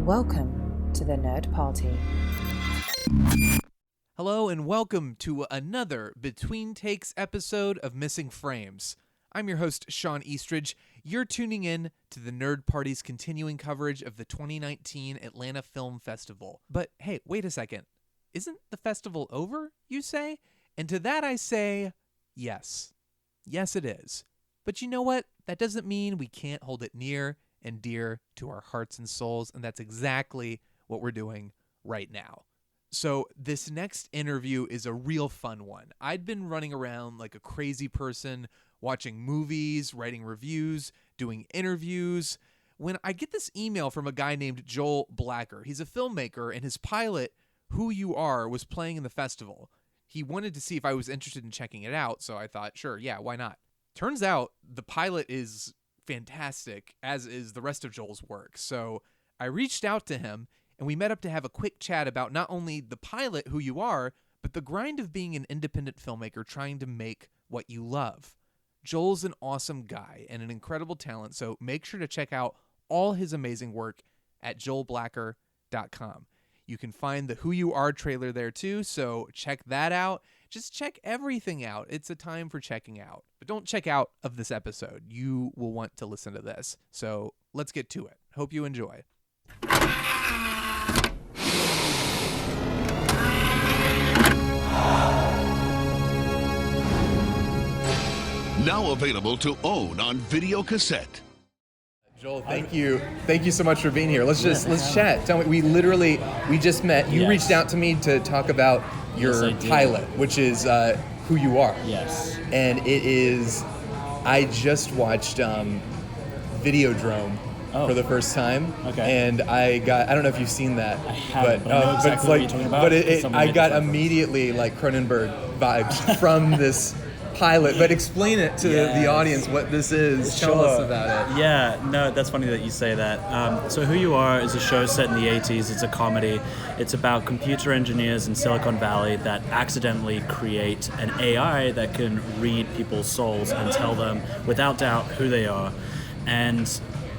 Welcome to the Nerd Party. Hello and welcome to another Between Takes episode of Missing Frames. I'm your host, Shawn Eastridge. You're tuning in to the Nerd Party's continuing coverage of the 2019 Atlanta Film Festival. But hey, wait a second. Isn't the festival over, you say? And to that I say, yes. Yes, it is. But you know what? That doesn't mean we can't hold it near and dear to our hearts and souls, and that's exactly what we're doing right now. So this next interview is a real fun one. I'd been running around like a crazy person, watching movies, writing reviews, doing interviews, when I get this email from a guy named Joel Blacker. He's a filmmaker, and his pilot, Who You Are, was playing in the festival. He wanted to see if I was interested in checking it out, so I thought, sure, yeah, why not? Turns out the pilot is fantastic, as is the rest of Joel's work. So I reached out to him, and we met up to have a quick chat about not only the pilot, Who You Are, but the grind of being an independent filmmaker trying to make what you love. Joel's an awesome guy and an incredible talent, so make sure to check out all his amazing work at joelblacker.com. You can find the Who You Are trailer there too, so check that out. Just check everything out. It's a time for checking out. But don't check out of this episode. You will want to listen to this. So let's get to it. Hope you enjoy. Now available to own on video cassette. Joel, thank you. Thank you so much for being here. Let's chat. Tell me, we just met. You reached out to me to talk about your pilot, which is Who You Are. Yes. And it is, I just watched Videodrome for the first time. Okay. And I don't know if you've seen that. I haven't, but I know but it's exactly what you're talking about. But I got immediately like Cronenberg vibes from this pilot. But explain it to the audience what this is. Sure. Tell us about it. Yeah, no, that's funny that you say that. So Who You Are is a show set in the 80s. It's a comedy. It's about computer engineers in Silicon Valley that accidentally create an AI that can read people's souls and tell them without doubt who they are. And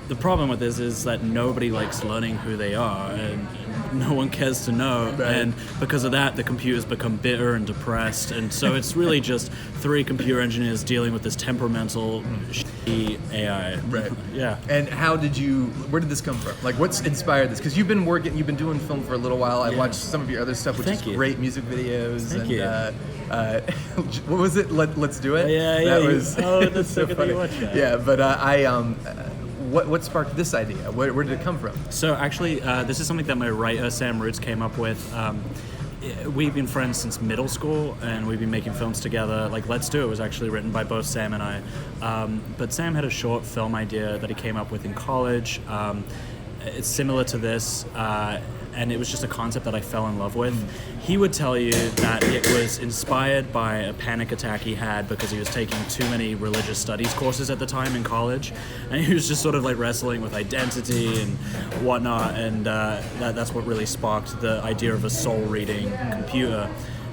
the problem with this is that nobody likes learning who they are, and no one cares to know. Right. And because of that, the computers become bitter and depressed. And so it's really just three computer engineers dealing with this temperamental, shitty AI. Right. Yeah. And where did this come from? Like, what's inspired this? Because you've been doing film for a little while. I watched some of your other stuff, which is great music videos. Thank you. What was it? Let's Do It? Yeah. That was that's so so good funny. that you watched that. Yeah, but what sparked this idea? Where did it come from? So actually, this is something that my writer, Sam Roots, came up with. We've been friends since middle school, and we've been making films together. Like Let's Do It was actually written by both Sam and I. But Sam had a short film idea that he came up with in college. It's similar to this, and it was just a concept that I fell in love with. He would tell you that it was inspired by a panic attack he had because he was taking too many religious studies courses at the time in college, and he was just sort of like wrestling with identity and whatnot, and that's what really sparked the idea of a soul-reading computer.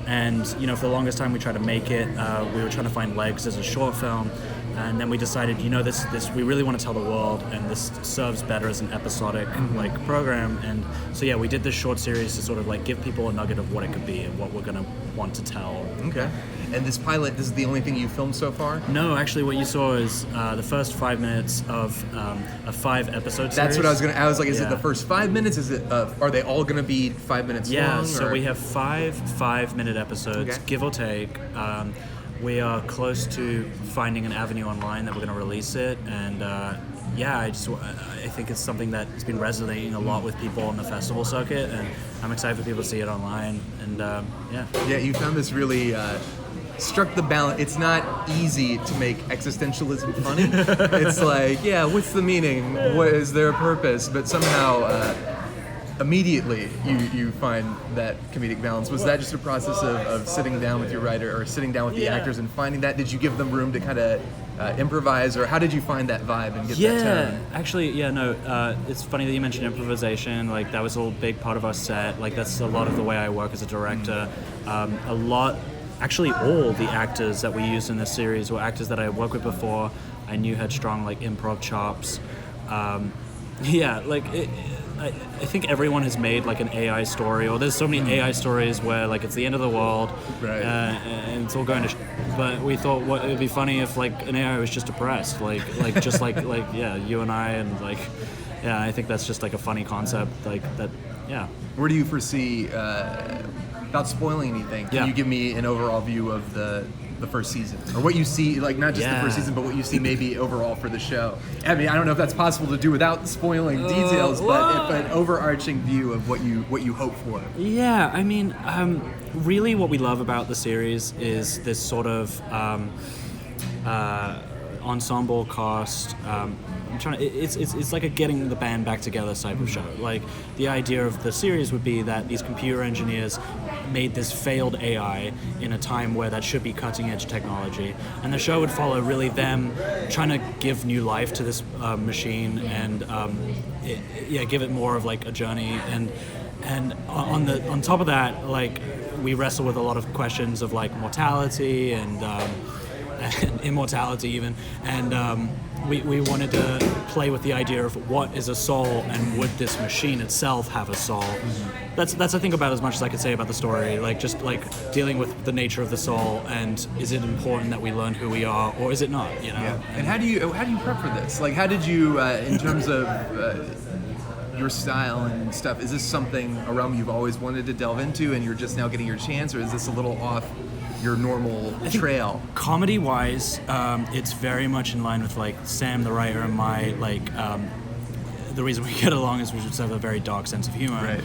And for the longest time we tried to make it. We were trying to find legs as a short film. And then we decided, this we really want to tell the world, and this serves better as an episodic program. And so we did this short series to sort of like give people a nugget of what it could be and what we're gonna want to tell. Okay. And this pilot, this is the only thing you've filmed so far? No, actually, what you saw is the first 5 minutes of a 5-episode series. That's what I was like, is it the first 5 minutes? Is it? Are they all gonna be 5 minutes long? Yeah. So we have 5-minute episodes, give or take. We are close to finding an avenue online that we're going to release it, and I think it's something that has been resonating a lot with people on the festival circuit, and I'm excited for people to see it online. And yeah, you found this really struck the balance. It's not easy to make existentialism funny. It's like, what's the meaning? What is there a purpose? But somehow immediately you find that comedic balance. Was that just a process of sitting down with your writer or sitting down with the actors and finding that? Did you give them room to kind of improvise, or how did you find that vibe and get that tone? Actually, it's funny that you mentioned improvisation. Like, that was a big part of our set. Like, that's a lot of the way I work as a director. Actually, all the actors that we used in this series were actors that I had worked with before. I knew had strong improv chops. I think everyone has made like an AI story, or there's so many AI stories where like it's the end of the world, Right. And it's all going to. But we thought what it'd be funny if like an AI was just depressed, like just like you and I, and like I think that's just like a funny concept, like that. Yeah. Where do you foresee, without spoiling anything, can you give me an overall view of the first season? Or what you see, like not just the first season, but what you see maybe overall for the show? I mean, I don't know if that's possible to do without spoiling details, but if an overarching view of what you hope for. Yeah, I mean, really what we love about the series is this sort of ensemble cast. It's like a getting the band back together type of show. Like the idea of the series would be that these computer engineers made this failed AI in a time where that should be cutting edge technology, and the show would follow really them trying to give new life to this machine and give it more of like a journey, and on top of that, like we wrestle with a lot of questions of like mortality and immortality even, and we wanted to play with the idea of what is a soul, and would this machine itself have a soul. That's I think about as much as I could say about the story, like just like dealing with the nature of the soul, and is it important that we learn who we are, or is it not, you know? Yeah. And how do you prep for this? Like how did you in terms of your style and stuff, is this something, a realm you've always wanted to delve into and you're just now getting your chance, or is this a little off your normal trail? Comedy wise, it's very much in line with like Sam the writer and my like the reason we get along is we just have a very dark sense of humor. Right.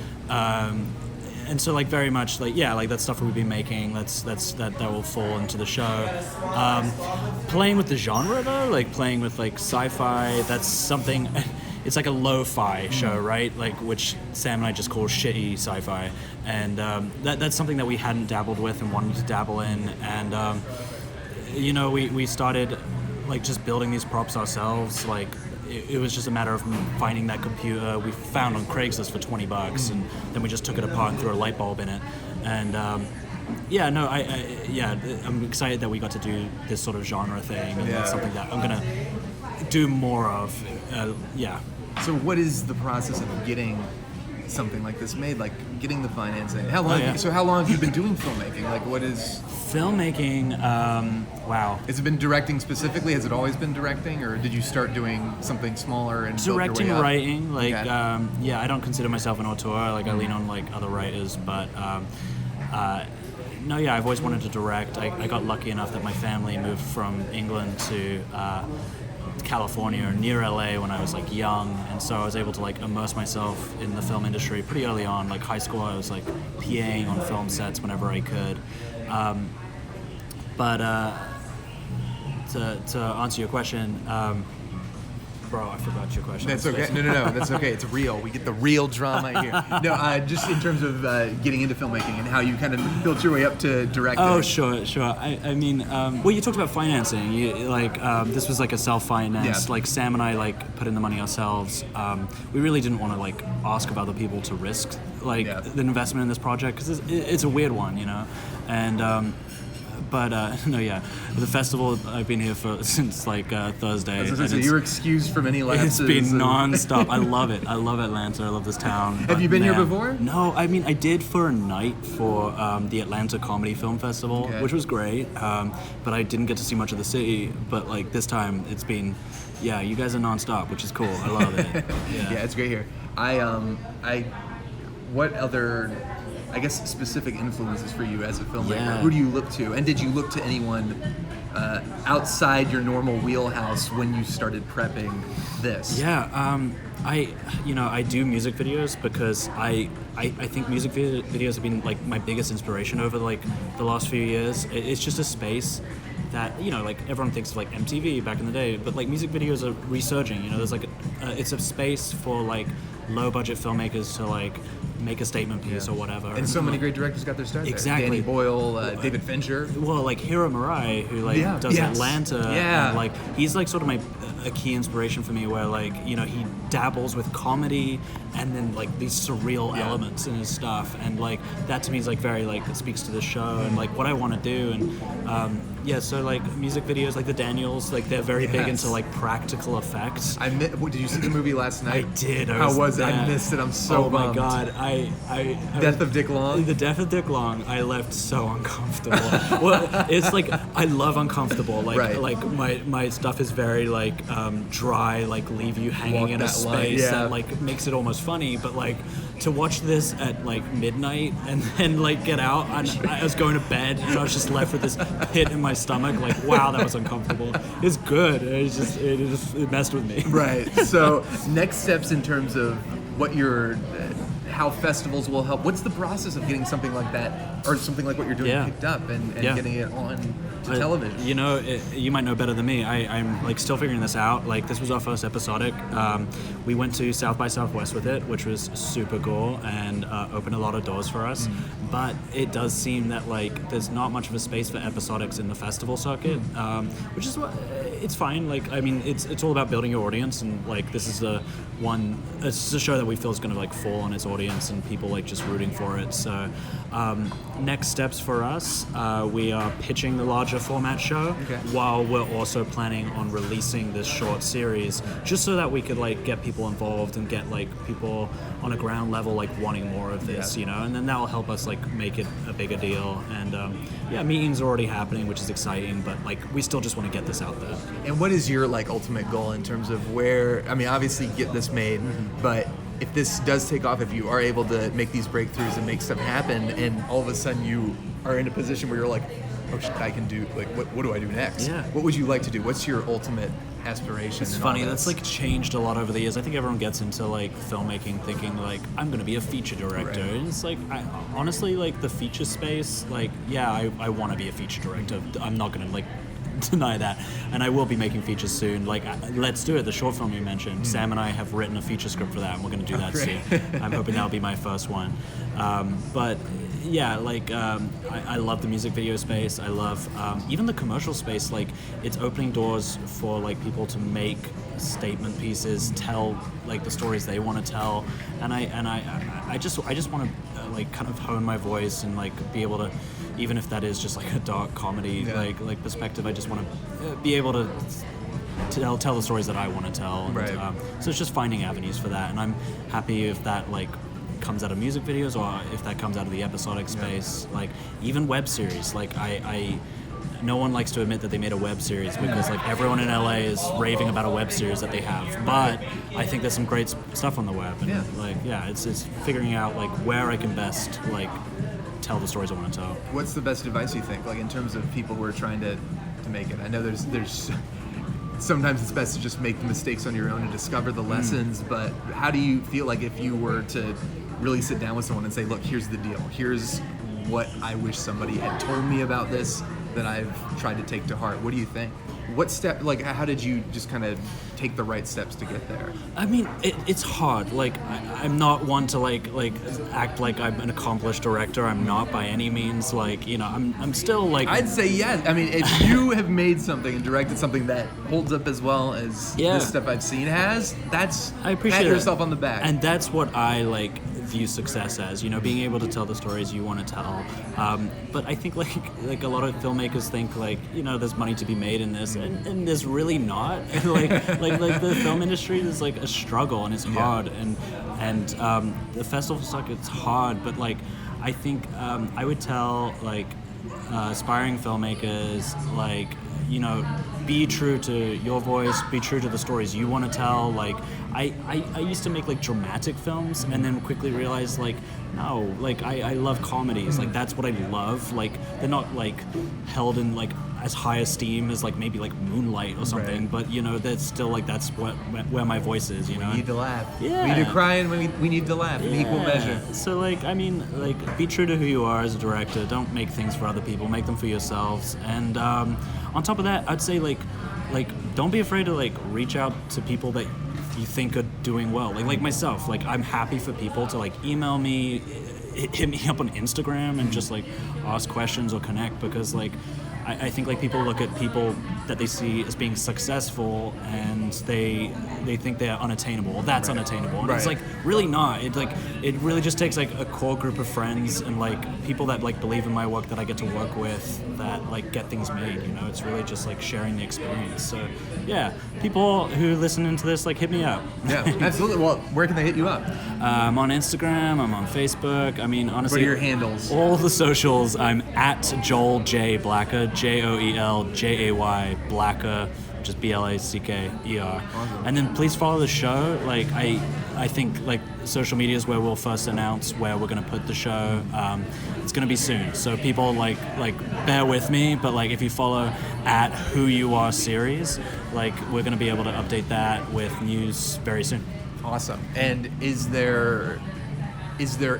And so like very much like like that stuff we've been making, that will fall into the show. Playing with the genre though, like playing with like sci-fi, that's something. It's like a lo-fi show, right? Like which Sam and I just call shitty sci-fi, and that's something that we hadn't dabbled with and wanted to dabble in. And we started like just building these props ourselves. Like it was just a matter of finding that computer we found on Craigslist for $20, and then we just took it apart and threw a light bulb in it. And I'm excited that we got to do this sort of genre thing, and it's something that I'm gonna do more of. So what is the process of getting something like this made? Like getting the financing? How long? So how long have you been doing filmmaking? Like what is filmmaking? Wow. Has it been directing specifically? Has it always been directing, or did you start doing something smaller and directing, build your way up? writing? Like I don't consider myself an auteur. Like I lean on like other writers, but. I've always wanted to direct. I got lucky enough that my family moved from England to California or near LA when I was like young, and so I was able to like immerse myself in the film industry pretty early on. Like high school, I was like PAing on film sets whenever I could. To answer your question, bro, I forgot your question. That's okay. No, that's okay. It's real. We get the real drama here. No, just in terms of getting into filmmaking and how you kind of built your way up to directing. Oh, sure. I mean, you talked about financing. This was like a self-finance. Yeah. Like Sam and I like put in the money ourselves. We really didn't want to like ask of other people to risk the investment in this project because it's a weird one, you know, and. The festival I've been here for since like Thursday. So you're excused from any lapses. It's been non-stop. I love it. I love Atlanta. I love this town. Have you been here before? No, I mean I did for a night for the Atlanta Comedy Film Festival, which was great. But I didn't get to see much of the city. But like this time, it's been, you guys are non-stop, which is cool. I love it. Yeah, it's great here. What other, I guess, specific influences for you as a filmmaker? Yeah. Who do you look to? And did you look to anyone outside your normal wheelhouse when you started prepping this? Yeah, I do music videos because I think music videos have been like my biggest inspiration over like the last few years. It's just a space that, like everyone thinks of like MTV back in the day, but like music videos are resurging. There's like it's a space for like low budget filmmakers to like make a statement piece or whatever. And so many great directors got their start exactly. there. Danny Boyle, David Fincher. Well, like Hiro Murai, who like does Atlanta. Yeah. And, like he's like sort of my a key inspiration for me, where like, you know, he dabbles with comedy and then like these surreal elements in his stuff, and like that to me is like very like it speaks to the show and like what I want to do. And so like music videos like the Daniels, like they're very big into like practical effects. Did you see the movie last night? I did. How was it? I missed it. I'm so bummed. Oh my god! I Death of Dick Long. The Death of Dick Long. I left so uncomfortable. Well, it's like I love uncomfortable. Like like my stuff is very like dry, like leave you hanging in a space that like makes it almost funny. But like to watch this at like midnight and then like get out, and I was going to bed and I was just left with this pit in my stomach. Like wow, that was uncomfortable. It's good. It messed with me. Right. So next steps in terms of what you're. How festivals will help. What's the process of getting something like that, or something like what you're doing, picked up and getting it on to television? You know, you might know better than me. I'm like still figuring this out. Like this was our first episodic. We went to South by Southwest with it, which was super cool and opened a lot of doors for us. But it does seem that like there's not much of a space for episodics in the festival circuit, which is what it's fine. Like I mean, it's all about building your audience, and like this is it's a show that we feel is going to like fall on its audience and people like just rooting for it. So next steps for us, we are pitching the larger format show while we're also planning on releasing this short series, just so that we could like get people involved and get like people on a ground level like wanting more of this, you know, and then that will help us like make it a bigger deal. And meetings are already happening, which is exciting, but like we still just want to get this out there. And what is your like ultimate goal in terms of where, I mean, obviously get this made, but if this does take off, if you are able to make these breakthroughs and make stuff happen, and all of a sudden you are in a position where you're like, oh shit, I can do, like, what do I do next? Yeah. What would you like to do? What's your ultimate aspiration? It's funny, that's like changed a lot over the years. I think everyone gets into like filmmaking thinking like, I'm going to be a feature director. Right. And it's like, honestly, like the feature space, like, yeah, I want to be a feature director. I'm not going to like deny that, and I will be making features soon. Like Let's Do It, the short film you mentioned, Sam and I have written a feature script for that, and we're going to do that soon. I'm hoping that'll be my first one. But yeah, like I love the music video space. I love even the commercial space. Like it's opening doors for like people to make statement pieces, tell like the stories they want to tell, and I just want to like kind of hone my voice and like be able to, even if that is just like a dark comedy like perspective, I just want to be able to tell the stories that I want to tell. And, so it's just finding avenues for that, and I'm happy if that like comes out of music videos or if that comes out of the episodic space. Like even web series, like I no one likes to admit that they made a web series because like everyone in LA is raving about a web series that they have, but I think there's some great stuff on the web, and it's figuring out like where I can best like tell the stories I want to tell. What's the best advice you think, like in terms of people who are trying to make it? I know there's sometimes it's best to just make the mistakes on your own and discover the lessons, but how do you feel like if you were to really sit down with someone and say, look, here's the deal, here's what I wish somebody had told me about this that I've tried to take to heart, what do you think? What step, like how did you just kind of take the right steps to get there? I mean, it's hard. Like I'm not one to like act like I'm an accomplished director. I'm not by any means. Like, you know, I'm still like, I'd say yes. I mean, if you have made something and directed something that holds up as well as this stuff I've seen has, I appreciate pat yourself on the back. And that's what I like view success as, you know, being able to tell the stories you want to tell. But I think like a lot of filmmakers think like, you know, there's money to be made in this, and there's really not. like the film industry is like a struggle, and it's hard, and the festival circuit's hard. But like I think I would tell like aspiring filmmakers, like, you know, be true to your voice, be true to the stories you want to tell. Like I used to make like dramatic films and then quickly realized like, no, like I love comedies. Like that's what I love. Like they're not like held in like as high esteem as like maybe like Moonlight or something, but you know, that's still like that's where my voice is, you know. We need to laugh. Yeah. We need to cry, and we need to laugh in equal measure. So like, I mean, like be true to who you are as a director. Don't make things for other people. Make them for yourselves. And on top of that, I'd say like don't be afraid to like reach out to people that you think are doing well. Like myself, like I'm happy for people to like email me, hit me up on Instagram and just like ask questions or connect, because like I think like people look at people that they see as being successful, and they think they're unattainable. Or that's unattainable. And it's like really not. It really just takes like a core group of friends and like people that like believe in my work that I get to work with that like get things made. You know, it's really just like sharing the experience. So yeah, people who listen into this, like hit me up. Yeah, absolutely. Well, where can they hit you up? I'm on Instagram. I'm on Facebook. I mean, honestly, What are your handles? All the socials. I'm at Joel J Blacker, JoelJay Blacker, just BLACKER. Awesome. And then please follow the show. Like I think like social media is where we'll first announce where we're gonna put the show. It's gonna be soon, so people like bear with me. But like if you follow at Who You Are series, like we're gonna be able to update that with news very soon. Awesome. And is there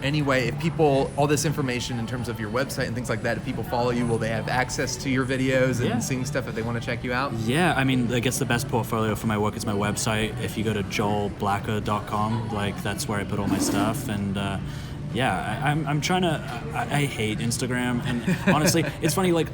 any way, if people, all this information in terms of your website and things like that, if people follow you, will they have access to your videos and seeing stuff if they want to check you out? Yeah, I mean, I guess the best portfolio for my work is my website. If you go to joelblacker.com, like that's where I put all my stuff. And I'm trying to. I hate Instagram, and honestly, it's funny. Like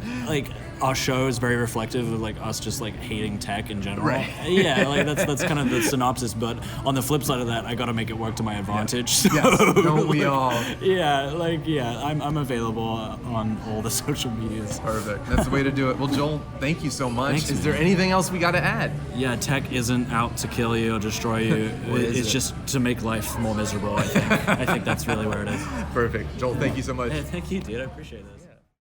our show is very reflective of like us just like hating tech in general. Right. Yeah, like that's kind of the synopsis. But on the flip side of that, I got to make it work to my advantage. So, Yes, don't we all? I'm available on all the social medias. Perfect. That's the way to do it. Well, Joel, thank you so much. Thanks, is there man. anything else we got to add? Yeah, tech isn't out to kill you or destroy you. It's just to make life more miserable, I think. I think that's really where it is. Perfect. Joel, thank you so much. Hey, thank you, dude. I appreciate this.